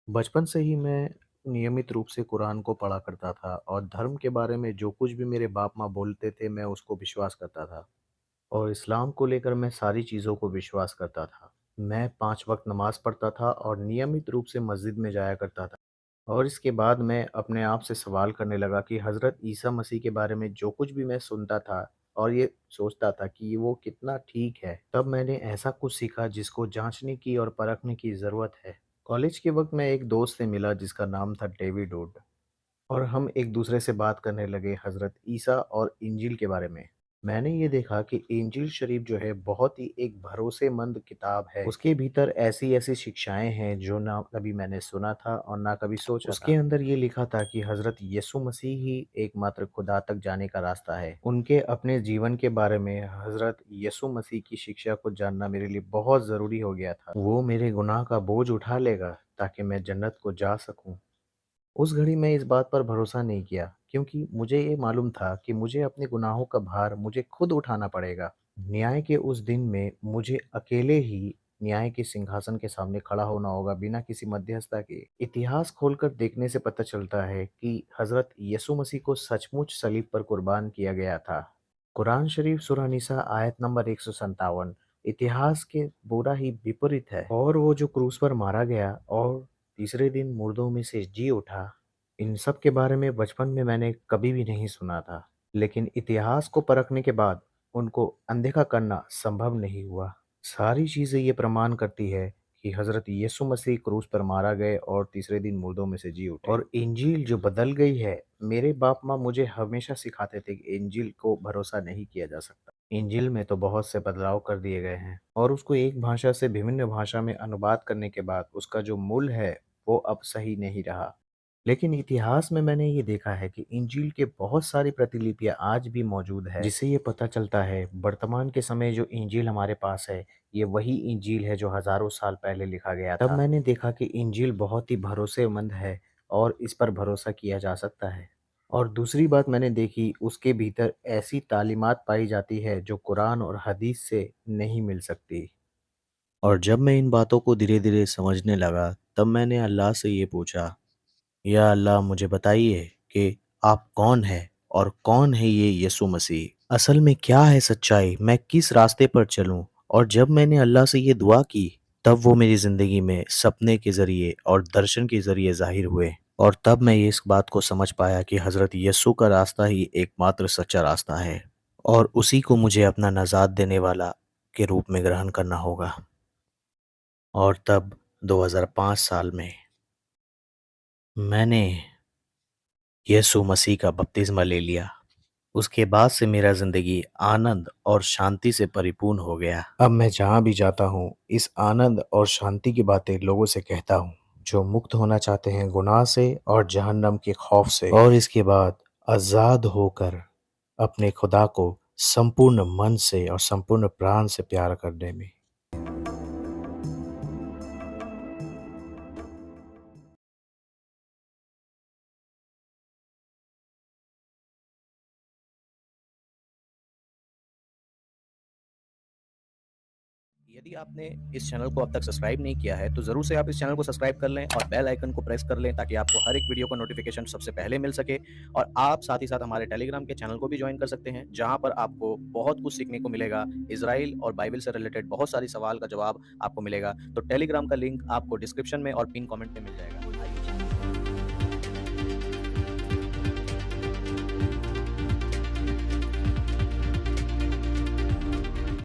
बचपन से ही मैं नियमित रूप से कुरान को पढ़ा करता था और धर्म के बारे में जो कुछ भी मेरे बाप माँ बोलते थे मैं उसको विश्वास करता था। और इस्लाम को लेकर मैं सारी चीज़ों को विश्वास करता था। मैं 5 वक्त नमाज़ पढ़ता था और नियमित रूप से मस्जिद में जाया करता था। और इसके बाद मैं अपने आप से सवाल करने लगा कि हज़रत ईसा मसीह के बारे में जो कुछ भी मैं सुनता था और ये सोचता था कि वो कितना ठीक है, तब मैंने ऐसा कुछ सीखा जिसको जाँचने की और परखने की ज़रूरत है। कॉलेज के वक़्त मैं एक दोस्त से मिला जिसका नाम था डेविड वुड। और हम एक दूसरे से बात करने लगे हज़रत ईसा और इंजील के बारे में। मैंने ये देखा कि इंजील शरीफ जो है बहुत ही एक भरोसेमंद किताब है। उसके भीतर ऐसी-ऐसी शिक्षाएँ हैं जो ना कभी मैंने सुना था और ना कभी सोचा था। उसके अंदर ये लिखा था कि हज़रत यीशु मसीह ही एकमात्र खुदा तक जाने का रास्ता है। उनके अपने जीवन के बारे में हज़रत यीशु मसीह की शिक्षा को जानना मेरे लिए बहुत ज़रूरी हो गया था। वो मेरे गुनाह का बोझ उठा लेगा ताकि मैं जन्नत को जा सकूँ। उस घड़ी मैं इस बात पर भरोसा नहीं किया क्योंकि मुझे ये मालूम था कि मुझे अपने गुनाहों का भार मुझे खुद उठाना पड़ेगा। न्याय के उस दिन में मुझे अकेले ही न्याय के सिंहासन के सामने खड़ा होना होगा बिना किसी मध्यस्थता के। इतिहास खोलकर देखने से पता चलता है कि हज़रत यीशु मसीह को सचमुच सलीब पर कुर्बान किया गया था। कुरान शरीफ सूरह निसा आयत नंबर 157 इतिहास के पूरा ही विपरीत है। और वो जो क्रूस पर मारा गया और तीसरे दिन मुर्दों में से जी उठा, इन सब के बारे में बचपन में मैंने कभी भी नहीं सुना था। लेकिन इतिहास को परखने के बाद उनको अनदेखा करना संभव नहीं हुआ। सारी चीज़ें ये प्रमाण करती है कि हज़रत यीशु मसीह क्रूस पर मारा गए और तीसरे दिन मुर्दों में से जी उठे। और इंजील जो बदल गई है, मेरे बाप-माँ मुझे हमेशा सिखाते थे कि इंजील को भरोसा नहीं किया जा सकता। इंजील में तो बहुत से बदलाव कर दिए गए हैं और उसको एक भाषा से विभिन्न भाषा में अनुवाद करने के बाद उसका जो मूल है वो अब सही नहीं रहा। लेकिन इतिहास में मैंने ये देखा है कि इंजील के बहुत सारी प्रतिलिपियाँ आज भी मौजूद है, जिससे ये पता चलता है वर्तमान के समय जो इंजील हमारे पास है, ये वही इंजील है जो हज़ारों साल पहले लिखा गया था। तब मैंने देखा कि इंजील बहुत ही भरोसेमंद है और इस पर भरोसा किया जा सकता है। और दूसरी बात मैंने देखी उसके भीतर ऐसी तालीमात पाई जाती है जो कुरान और हदीस से नहीं मिल सकती। और जब मैं इन बातों को धीरे-धीरे समझने लगा, तब मैंने अल्लाह से ये पूछा, या अल्लाह मुझे बताइए कि आप कौन हैं और कौन है ये यीशु मसीह? असल में क्या है सच्चाई? मैं किस रास्ते पर चलूँ? और जब मैंने अल्लाह से ये दुआ की, तब वो मेरी ज़िंदगी में सपने के ज़रिए और दर्शन के ज़रिए ज़ाहिर हुए। और तब मैं ये इस बात को समझ पाया कि हज़रत यीशु का रास्ता ही एकमात्र सच्चा रास्ता है और उसी को मुझे अपना नजात देने वाला के रूप में ग्रहण करना होगा। और तब 2005 साल में मैंने यीशु मसीह का बपतिस्मा ले लिया। उसके बाद से मेरा ज़िंदगी आनंद और शांति से परिपूर्ण हो गया। अब मैं जहाँ भी जाता हूँ, इस आनंद और शांति की बातें लोगों से कहता हूँ, जो मुक्त होना चाहते हैं गुनाह से और जहन्नम के खौफ से और इसके बाद आज़ाद होकर अपने खुदा को संपूर्ण मन से और संपूर्ण प्राण से प्यार करने में। यदि आपने इस चैनल को अब तक सब्सक्राइब नहीं किया है, तो ज़रूर से आप इस चैनल को सब्सक्राइब कर लें और बेल आइकन को प्रेस कर लें ताकि आपको हर एक वीडियो का नोटिफिकेशन सबसे पहले मिल सके। और आप साथ ही साथ हमारे टेलीग्राम के चैनल को भी ज्वाइन कर सकते हैं, जहाँ पर आपको बहुत कुछ सीखने को मिलेगा। इज़राइल और बाइबल से रिलेटेड बहुत सारी सवाल का जवाब आपको मिलेगा। तो टेलीग्राम का लिंक आपको डिस्क्रिप्शन में और पिन कमेंट में मिल जाएगा।